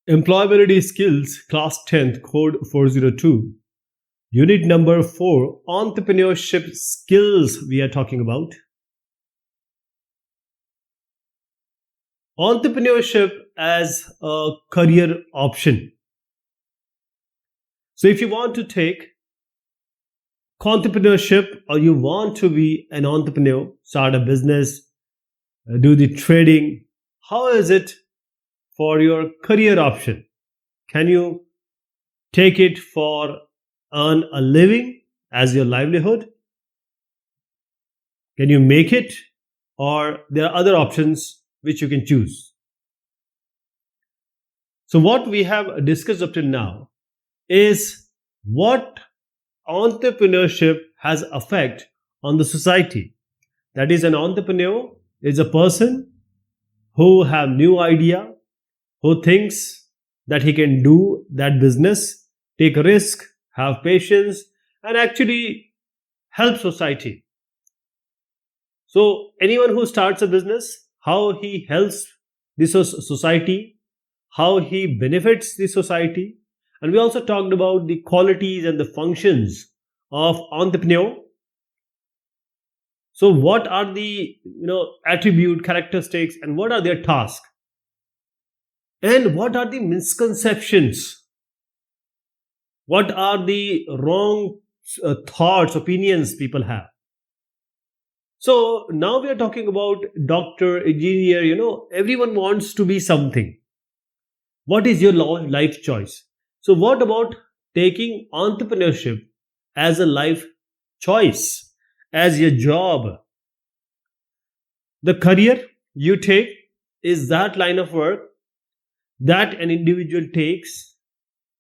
Employability skills, class 10th, code 402. Unit number 4, entrepreneurship skills we are talking about. Entrepreneurship as a career option. So if you want to take entrepreneurship or you want to be an entrepreneur, start a business, do the trading, how is it for your career option? Can you take it for earn a living as your livelihood? Can you make it, or there are other options which you can choose? So what we have discussed up till now is what entrepreneurship has effect on the society. That is, an entrepreneur is a person who have new idea, who thinks that he can do that business, take a risk, have patience, and actually help society. So anyone who starts a business, how he helps the society, how he benefits the society. And we also talked about the qualities and the functions of entrepreneur. So what are the attribute, characteristics, and what are their tasks? And what are the misconceptions? What are the wrong thoughts, opinions people have? So now we are talking about doctor, engineer, everyone wants to be something. What is your life choice? So what about taking entrepreneurship as a life choice, as your job? The career you take is that line of work that an individual takes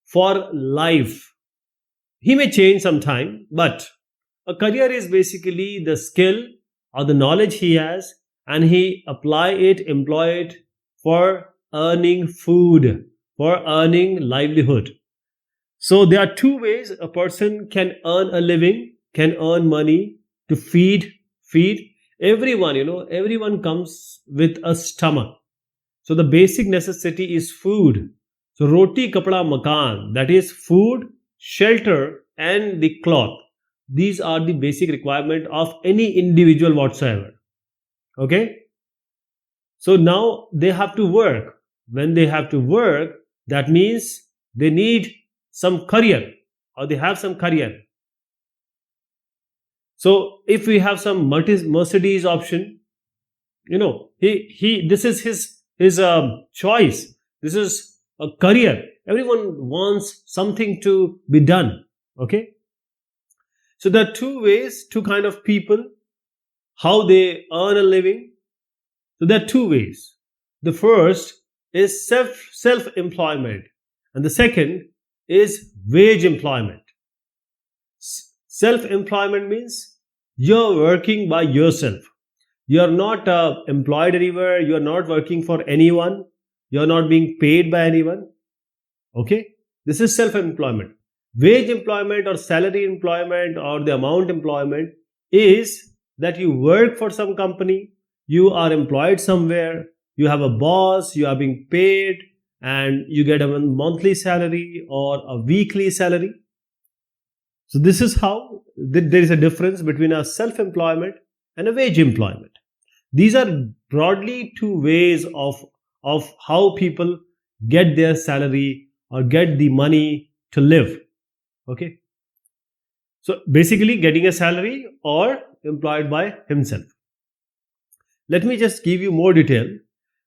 for life. He may change sometime, but a career is basically the skill or the knowledge he has, and he employ it for earning food, for earning livelihood. So there are two ways a person can earn a living, can earn money to feed everyone. Everyone comes with a stomach. So the basic necessity is food. So roti, kapda, makan, that is food, shelter, and the cloth. These are the basic requirement of any individual whatsoever. Okay? So now they have to work. When they have to work, that means they need some career, or they have some career. So if we have some Mercedes option, this is his choice. This is a career. Everyone wants something to be done. Okay. So there are two ways, two kind of people, how they earn a living. So there are two ways. The first is self-employment, and the second is wage employment. Self-employment means you're working by yourself. You're not employed anywhere. You're not working for anyone. You're not being paid by anyone. Okay? This is self-employment. Wage employment or salary employment or the amount employment is that you work for some company, you are employed somewhere, you have a boss, you are being paid, and you get a monthly salary or a weekly salary. So this is how there is a difference between a self-employment and a wage employment. These are broadly two ways of how people get their salary or get the money to live. Okay. So basically getting a salary or employed by himself. Let me just give you more detail.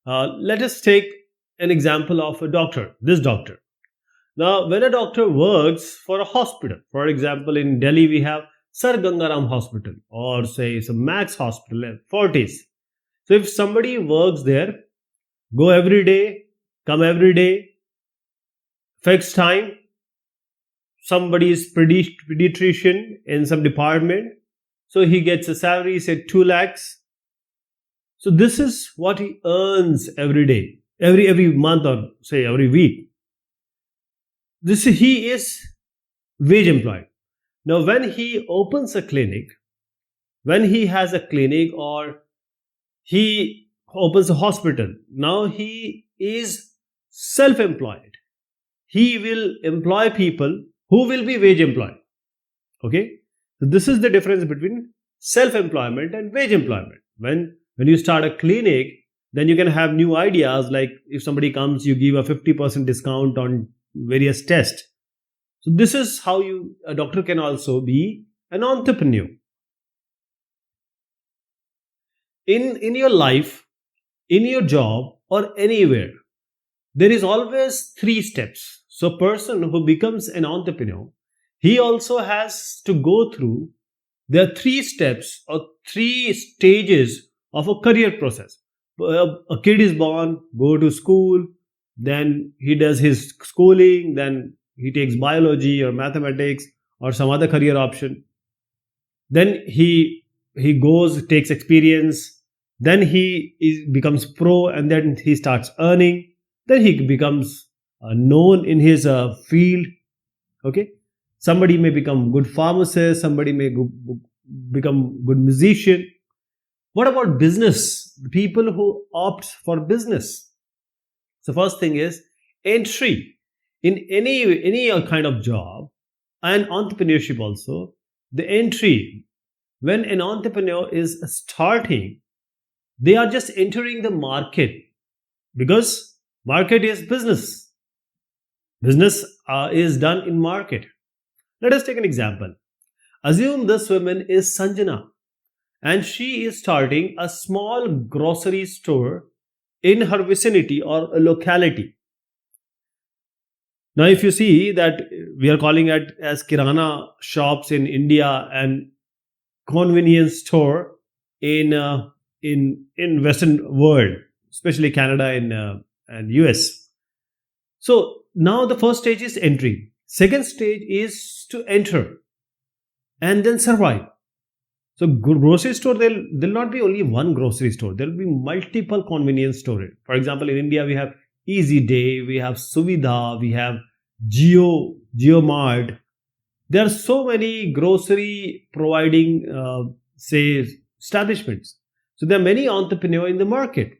Let us take an example of a doctor, this doctor. Now, when a doctor works for a hospital, for example, in Delhi, we have Sir Gangaram Hospital, or say some Max Hospital and Fortis. So if somebody works there, go every day, come every day, fixed time, somebody is pediatrician in some department, so he gets a salary, say 2 lakhs. So this is what he earns every day, every month, or say every week. He is wage employed. Now when he opens a clinic, when he has a clinic or he opens a hospital, now he is self-employed. He will employ people who will be wage employed. Okay, so this is the difference between self-employment and wage employment. When you start a clinic, then you can have new ideas, like if somebody comes, you give a 50% discount on various tests. So this is how a doctor can also be an entrepreneur. In your life, in your job, or anywhere, there is always three steps. So a person who becomes an entrepreneur, he also has to go through the three steps or three stages of a career process. A kid is born, go to school, then he does his schooling, then he takes biology or mathematics or some other career option. Then he goes, takes experience, then becomes pro, and then he starts earning. Then he becomes known in his field. Okay, somebody may become good pharmacist, somebody may become good musician. What about business? The people who opt for business. So first thing is entry in any kind of job and entrepreneurship also. The entry, when an entrepreneur is starting, they are just entering the market, because market is business. Business is done in market. Let us take an example. Assume this woman is Sanjana, and she is starting a small grocery store in her vicinity or a locality. Now, if you see that we are calling it as kirana shops in India and convenience store in Western world, especially Canada and US. So now the first stage is entry. Second stage is to enter and then survive. So grocery store, there'll not be only one grocery store. There will be multiple convenience stores. For example, in India, we have Easy Day, we have Suvidha, we have JioMart. There are so many grocery providing, establishments. So there are many entrepreneurs in the market.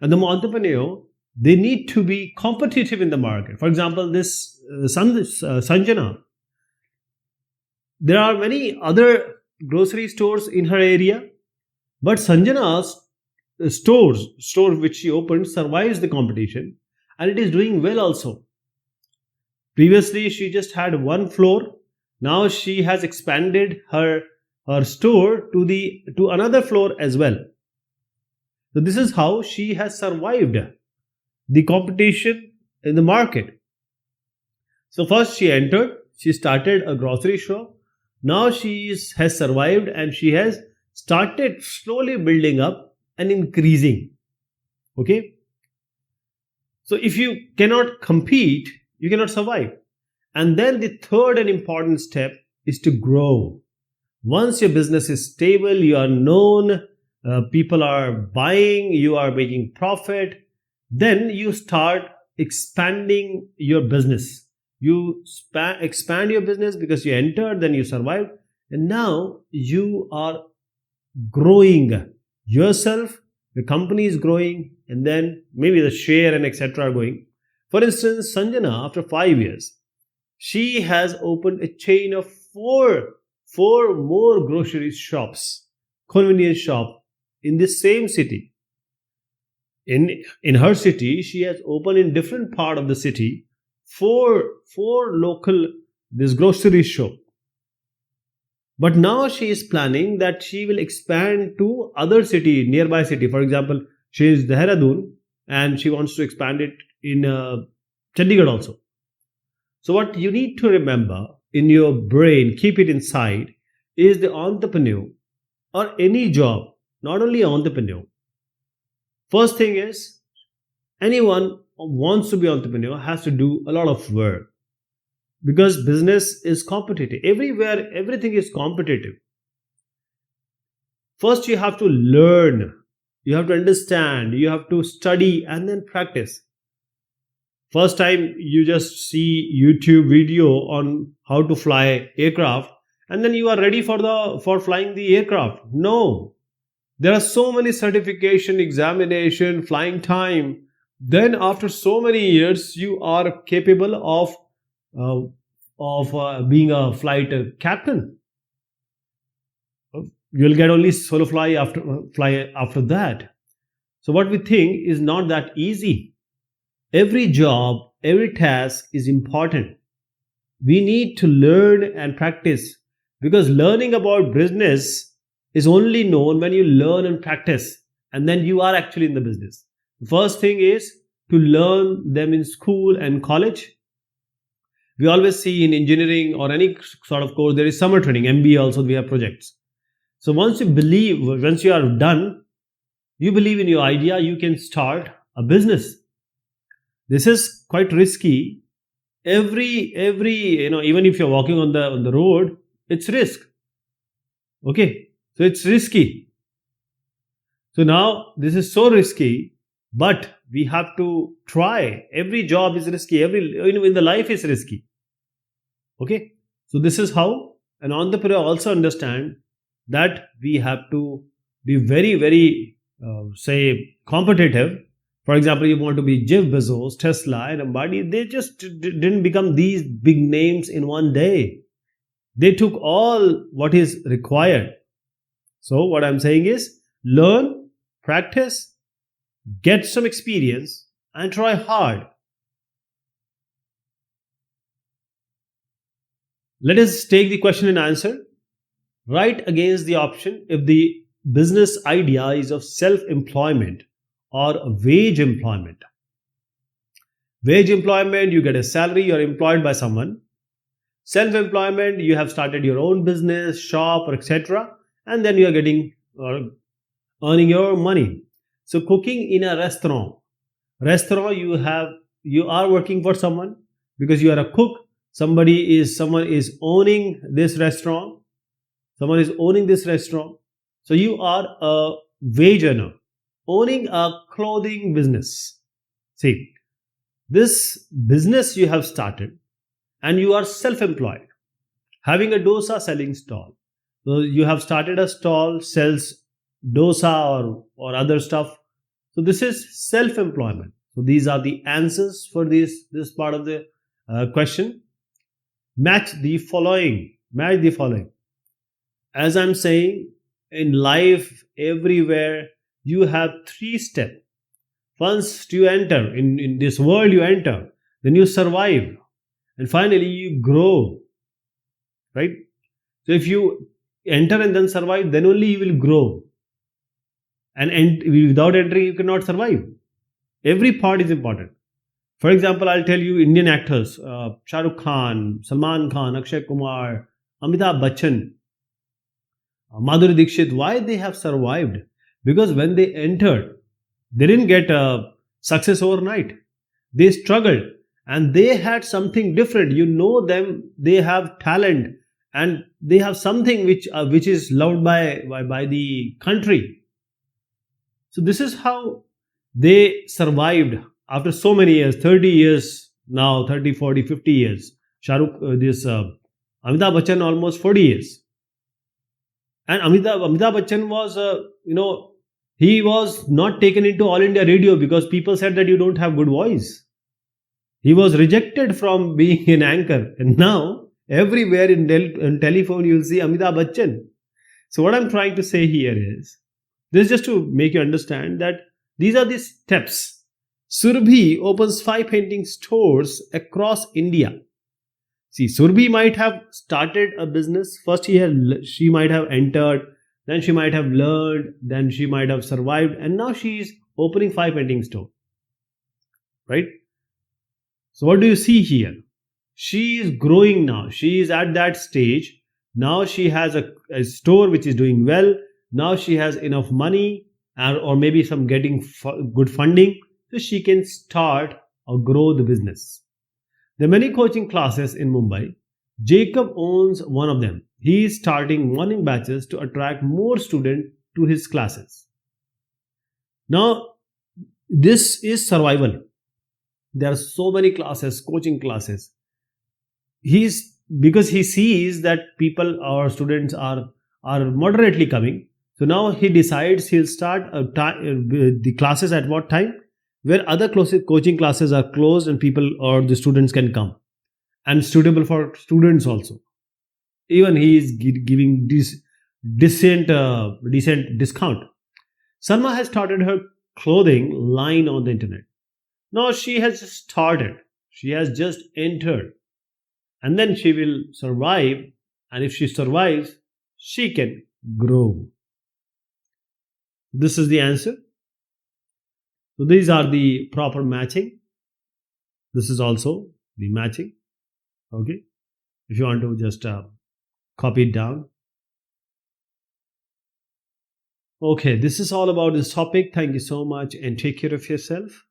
And the entrepreneur, they need to be competitive in the market. For example, this Sanjana, there are many other grocery stores in her area, but Sanjana's store which she opened survives the competition, and it is doing well also. Previously, she just had one floor. Now she has expanded her store to another floor as well. So this is how she has survived the competition in the market. So first she entered, she started a grocery shop. Now she has survived, and she has started slowly building up and increasing. Okay. So if you cannot compete, you cannot survive. And then the third and important step is to grow. Once your business is stable, you are known, people are buying, you are making profit, then you start expanding your business. You expand your business because you entered, then you survived, and now you are growing yourself, the company is growing, and then maybe the share and etc. are going. For instance, Sanjana, after 5 years, she has opened a chain of four more grocery shops, convenience shop in the same city. In her city, she has opened in different part of the city four local this grocery shop. But now she is planning that she will expand to other city, nearby city. For example, she is Dehradun and she wants to expand it in Chandigarh also. So what you need to remember in your brain, keep it inside, is the entrepreneur or any job, not only entrepreneur. First thing is, anyone who wants to be entrepreneur has to do a lot of work, because business is competitive. Everywhere, everything is competitive. First, you have to learn, you have to understand, you have to study and then practice. First time you just see YouTube video on how to fly aircraft and then you are ready for flying the aircraft. No. There are so many certification, examination, flying time, Then after so many years, you are capable of being a flight captain. You'll get only solo fly after that. So what we think is not that easy. Every job, every task is important. We need to learn and practice, because learning about business is only known when you learn and practice, and then you are actually in the business. The first thing is to learn them in school and college. We always see in engineering or any sort of course there is summer training. MBA also we have projects. So once you are done, you believe in your idea, you can start a business. This is quite risky. Every even if you're walking on the road, it's risk. Okay, so it's risky. So now this is so risky, but we have to try. Every job is risky. In the life is risky. Okay, so this is how an entrepreneur also understand that we have to be very, very say competitive. For example, you want to be Jeff Bezos, Tesla, and Ambani. They just didn't become these big names in one day. They took all what is required. So what I'm saying is learn, practice, get some experience, and try hard. Let us take the question and answer. Write against the option if the business idea is of self-employment or wage employment. Wage employment, you get a salary, you're employed by someone. Self-employment, you have started your own business, shop, or etc. And then you are getting or earning your money. So cooking in a restaurant, you are working for someone because you are a cook. Someone is owning this restaurant. Someone is owning this restaurant. So you are a wage earner, owning a clothing business. See, this business you have started and you are self-employed, having a dosa selling stall. So you have started a stall, sells dosa or other stuff. So this is self-employment. So these are the answers for this part of the question. Match the following. As I'm saying, in life, everywhere, you have 3 steps. Once you enter, in this world you enter, then you survive, and finally you grow, right? So if you enter and then survive, then only you will grow. And without entering, you cannot survive. Every part is important. For example, I'll tell you Indian actors, Shah Rukh Khan, Salman Khan, Akshay Kumar, Amitabh Bachchan, Madhuri Dixit, why they have survived? Because when they entered, they didn't get success overnight. They struggled and they had something different. You know them, they have talent and they have something which is loved by the country. So this is how they survived after so many years, 30 years now, 30, 40, 50 years. Amitabh Bachchan almost 40 years. And Amitabh Bachchan was, he was not taken into All India Radio because people said that you don't have good voice. He was rejected from being an anchor. And now, everywhere in telephone, you'll see Amitabh Bachchan. So what I'm trying to say here is, this is just to make you understand that these are the steps. Surbhi opens 5 painting stores across India. See, Surbhi might have started a business. First, she might have entered, then she might have learned, then she might have survived, and now she is opening 5 painting store. Right? So what do you see here? She is growing now. She is at that stage. Now she has a store which is doing well. Now she has enough money or maybe some getting good funding. So she can start or grow the business. There are many coaching classes in Mumbai. Jacob owns one of them. He is starting morning batches to attract more students to his classes. Now, this is survival. There are so many classes, coaching classes. Because he sees that people or students are moderately coming. So now he decides he'll start the classes at what time? where other coaching classes are closed and people or the students can come, and suitable for students also. Even he is giving this decent discount. Salma has started her clothing line on the internet. No, she has just started. She has just entered. And then she will survive. And if she survives, she can grow. This is the answer. So these are the proper matching. This is also the matching. Okay. If you want to just copy it down. Okay, this is all about this topic. Thank you so much and take care of yourself.